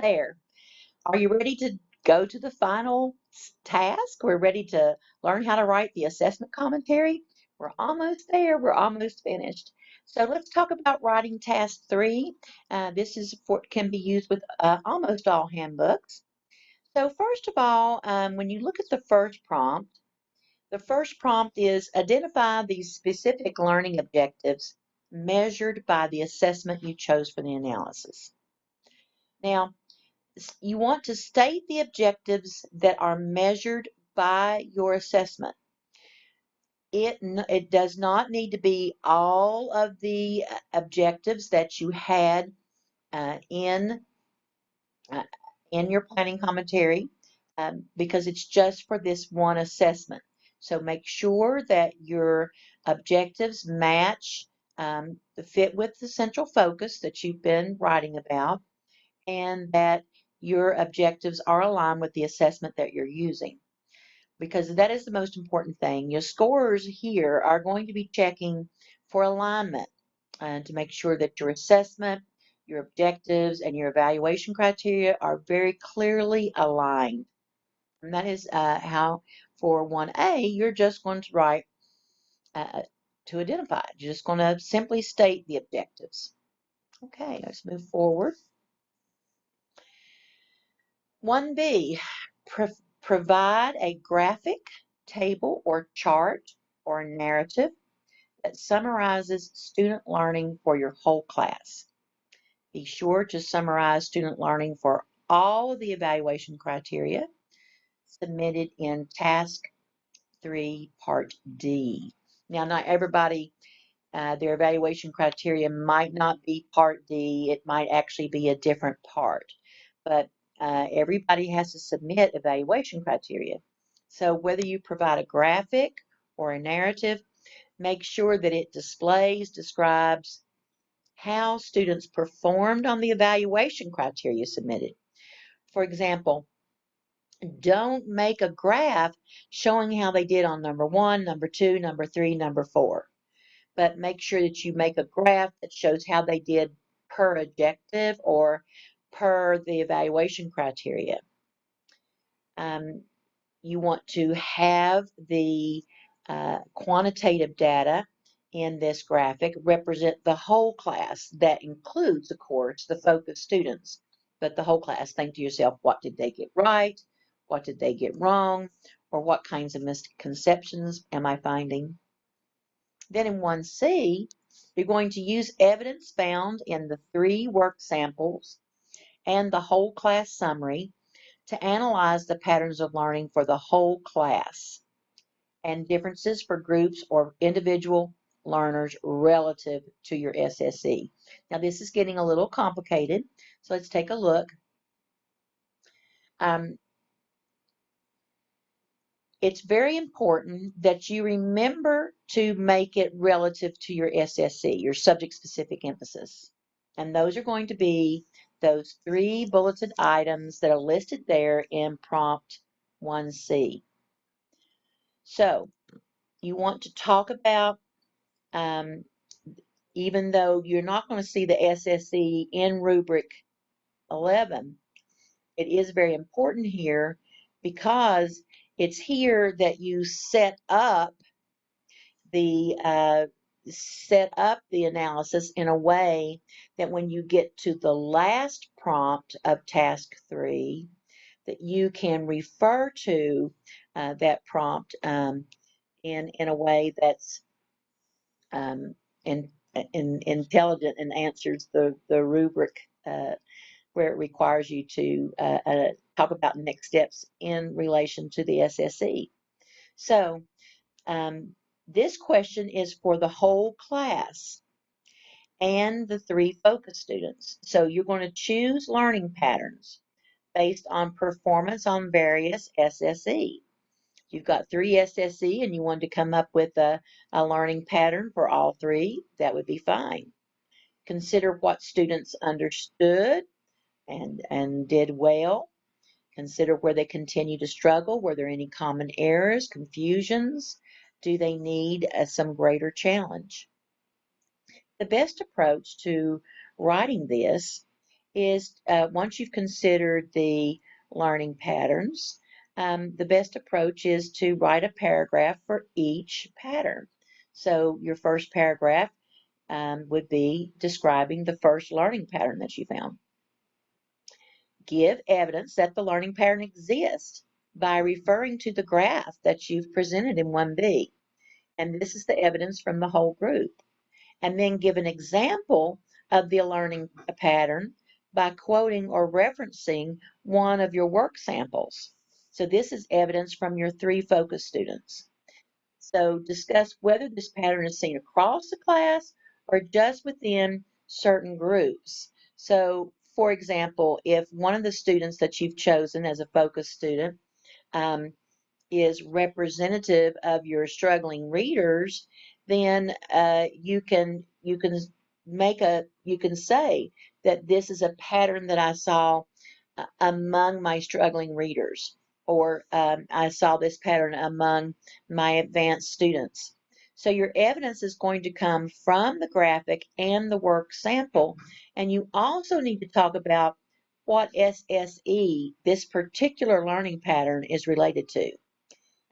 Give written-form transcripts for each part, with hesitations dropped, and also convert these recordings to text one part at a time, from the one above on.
there. Are you ready to go to the final task? We're ready to learn how to write the assessment commentary. We're almost there. We're almost finished. So let's talk about writing task 3. This is can be used with almost all handbooks. So first of all, when you look at the first prompt is identify the specific learning objectives measured by the assessment you chose for the analysis. Now, you want to state the objectives that are measured by your assessment. It does not need to be all of the objectives that you had uh, in uh, in your planning commentary because it's just for this one assessment. So make sure that your objectives match fit with the central focus that you've been writing about, and that your objectives are aligned with the assessment that you're using, because that is the most important thing. Your scorers here are going to be checking for alignment to make sure that your assessment, your objectives, and your evaluation criteria are very clearly aligned. And that is how for 1A, you're just going to write to identify. You're just going to simply state the objectives. Okay, let's move forward. 1B, provide a graphic, table, or chart or narrative that summarizes student learning for your whole class. Be sure to summarize student learning for all of the evaluation criteria submitted in Task 3, Part D. Now, not everybody, their evaluation criteria might not be Part D. It might actually be a different part. But everybody has to submit evaluation criteria. So whether you provide a graphic or a narrative, make sure that it describes how students performed on the evaluation criteria submitted. For example, don't make a graph showing how they did on number 1, number 2, number 3, number 4. But make sure that you make a graph that shows how they did per objective or per the evaluation criteria. You want to have the quantitative data in this graphic represent the whole class. That includes, of course, the focus students, but the whole class. Think to yourself, what did they get right? What did they get wrong? Or what kinds of misconceptions am I finding? Then in 1C, you're going to use evidence found in the 3 work samples and the whole class summary to analyze the patterns of learning for the whole class and differences for groups or individual learners relative to your SSE. Now, this is getting a little complicated, so let's take a look. It's very important that you remember to make it relative to your SSE, your subject-specific emphasis. And those are going to be those 3 bulleted items that are listed there in prompt 1C. So you want to talk about, even though you're not going to see the SSE in rubric 11, it is very important here because it's here that you set up the analysis in a way that when you get to the last prompt of task 3, that you can refer to that prompt in a way that's intelligent and answers the rubric where it requires you to talk about next steps in relation to the SSE. So this question is for the whole class and the 3 focus students. So you're going to choose learning patterns based on performance on various SSE. You've got 3 SSE and you want to come up with a learning pattern for all 3, that would be fine. Consider what students understood and did well. Consider where they continue to struggle. Were there any common errors, confusions? Do they need some greater challenge? The best approach to writing this is once you've considered the learning patterns, the best approach is to write a paragraph for each pattern. So your first paragraph would be describing the first learning pattern that you found. Give evidence that the learning pattern exists by referring to the graph that you've presented in 1B. And this is the evidence from the whole group. And then give an example of the learning pattern by quoting or referencing one of your work samples. So this is evidence from your 3 focus students. So discuss whether this pattern is seen across the class or just within certain groups. So for example, if one of the students that you've chosen as a focus student is representative of your struggling readers, then you can say that this is a pattern that I saw among my struggling readers, or I saw this pattern among my advanced students. So your evidence is going to come from the graphic and the work sample, and you also need to talk about what SSE, this particular learning pattern, is related to.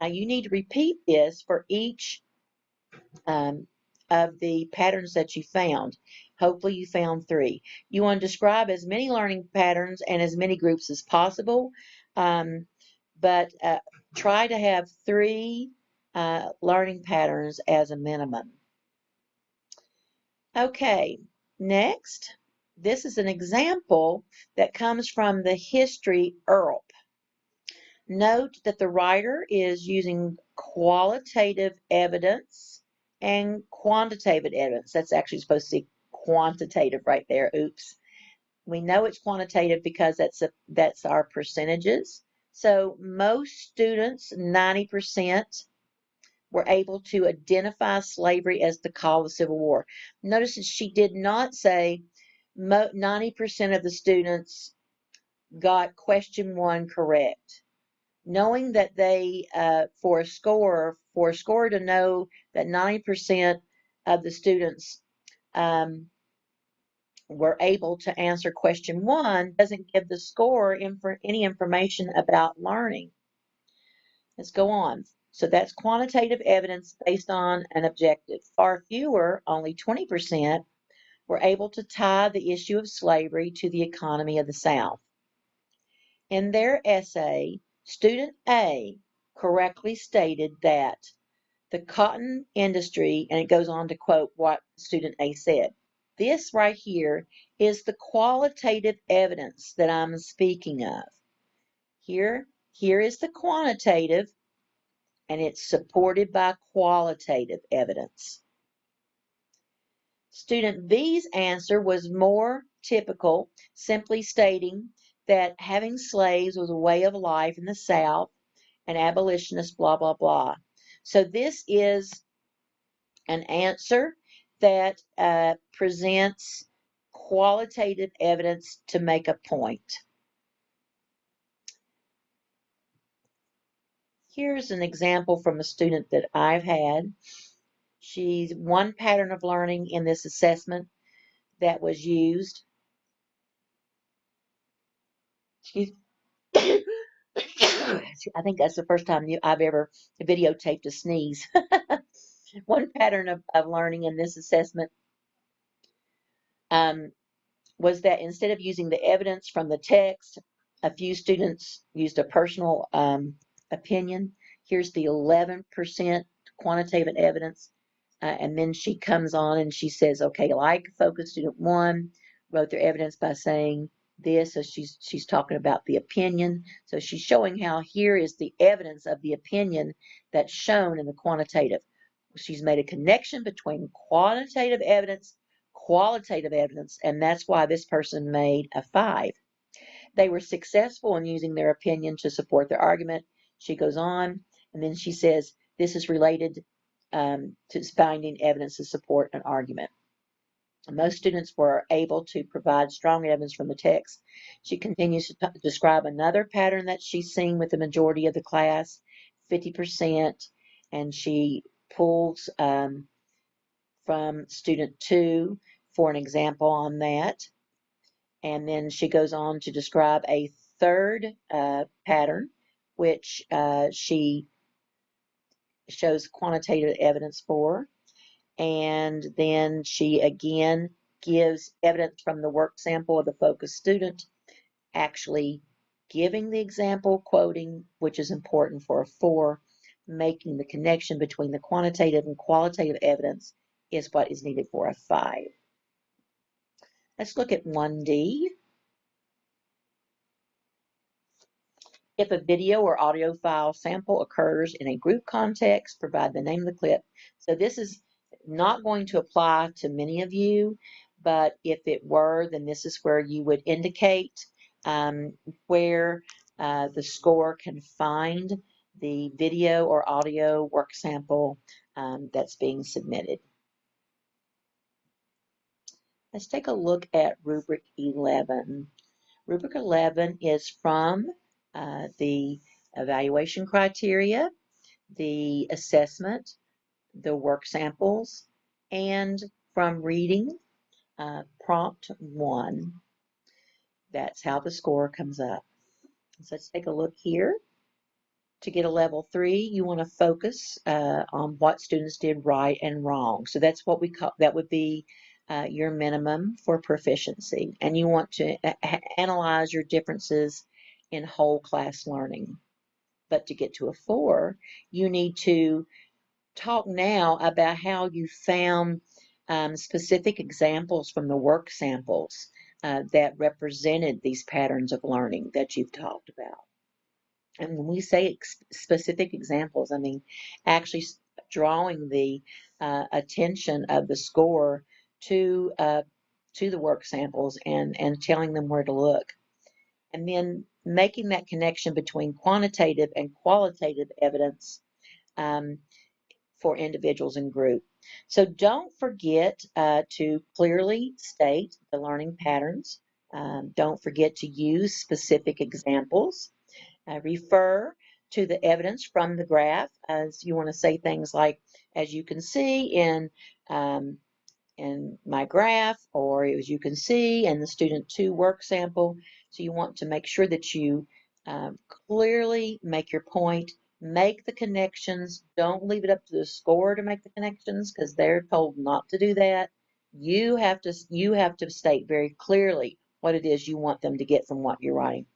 Now you need to repeat this for each of the patterns that you found. Hopefully you found 3. You want to describe as many learning patterns and as many groups as possible, but try to have 3 learning patterns as a minimum. Okay, next, this is an example that comes from the history URLP. Note that the writer is using qualitative evidence and quantitative evidence. That's actually supposed to be quantitative right there. Oops. We know it's quantitative because that's our percentages. So most students, 90%, were able to identify slavery as the cause of the Civil War. Notice that she did not say 90% of the students got question 1 correct. Knowing that they, for a score to know that 90% of the students were able to answer question 1 doesn't give the score any information about learning. Let's go on. So that's quantitative evidence based on an objective. Far fewer, only 20%, were able to tie the issue of slavery to the economy of the South. In their essay, Student A correctly stated that the cotton industry, and it goes on to quote what Student A said. This right here is the qualitative evidence that I'm speaking of. Here is the quantitative, and it's supported by qualitative evidence. Student B's answer was more typical, simply stating that having slaves was a way of life in the South, and abolitionists, blah, blah, blah. So this is an answer that presents qualitative evidence to make a point. Here's an example from a student that I've had. She's one pattern of learning in this assessment that was used. I think that's the first time I've ever videotaped a sneeze. One pattern of learning in this assessment was that instead of using the evidence from the text, a few students used a personal opinion. Here's the 11% quantitative evidence. And then she comes on and she says, okay, like focus student 1 wrote their evidence by saying this. So she's talking about the opinion. So she's showing how here is the evidence of the opinion that's shown in the quantitative. She's made a connection between qualitative evidence, and that's why this person made a 5. They were successful in using their opinion to support their argument. She goes on, and then she says, this is related to finding evidence to support an argument. Most students were able to provide strong evidence from the text. She continues to describe another pattern that she's seen with the majority of the class, 50%, and she pulls from student 2 for an example on that. And then she goes on to describe a third pattern, which she shows quantitative evidence for. And then she again gives evidence from the work sample of the focus student, actually giving the example, quoting, which is important for a 4, making the connection between the quantitative and qualitative evidence is what is needed for a 5. Let's look at 1D. If a video or audio file sample occurs in a group context, provide the name of the clip. So this is not going to apply to many of you, but if it were, then this is where you would indicate where the score can find the video or audio work sample that's being submitted. Let's take a look at rubric 11. Rubric 11 is from the evaluation criteria, the assessment, the work samples, and from reading prompt 1. That's how the score comes up. So let's take a look here. To get a level 3, you want to focus on what students did right and wrong. So that's what we call, that would be your minimum for proficiency. And you want to analyze your differences in whole class learning. But to get to a 4, you need to talk now about how you found specific examples from the work samples that represented these patterns of learning that you've talked about. And when we say specific examples, I mean actually drawing the attention of the score to the work samples and telling them where to look. And then making that connection between quantitative and qualitative evidence for individuals and group. So don't forget to clearly state the learning patterns. Don't forget to use specific examples. Refer to the evidence from the graph, as you want to say things like, as you can see in my graph, or as you can see in the student 2 work sample. So you want to make sure that you clearly make your point, make the connections. Don't leave it up to the score to make the connections, because they're told not to do that. You have to state very clearly what it is you want them to get from what you're writing.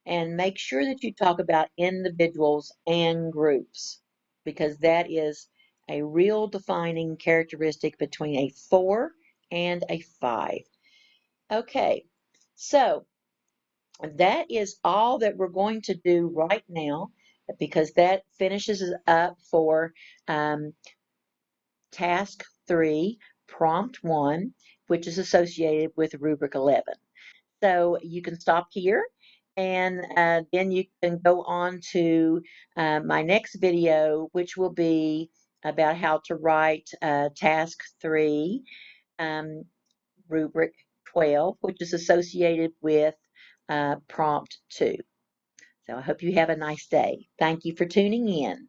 And make sure that you talk about individuals and groups, because that is a real defining characteristic between a 4 and a 5. Okay, so that is all that we're going to do right now, because that finishes up for task 3, prompt 1, which is associated with rubric 11. So you can stop here, and then you can go on to my next video, which will be about how to write task 3, rubric 12, which is associated with prompt 2. So I hope you have a nice day. Thank you for tuning in.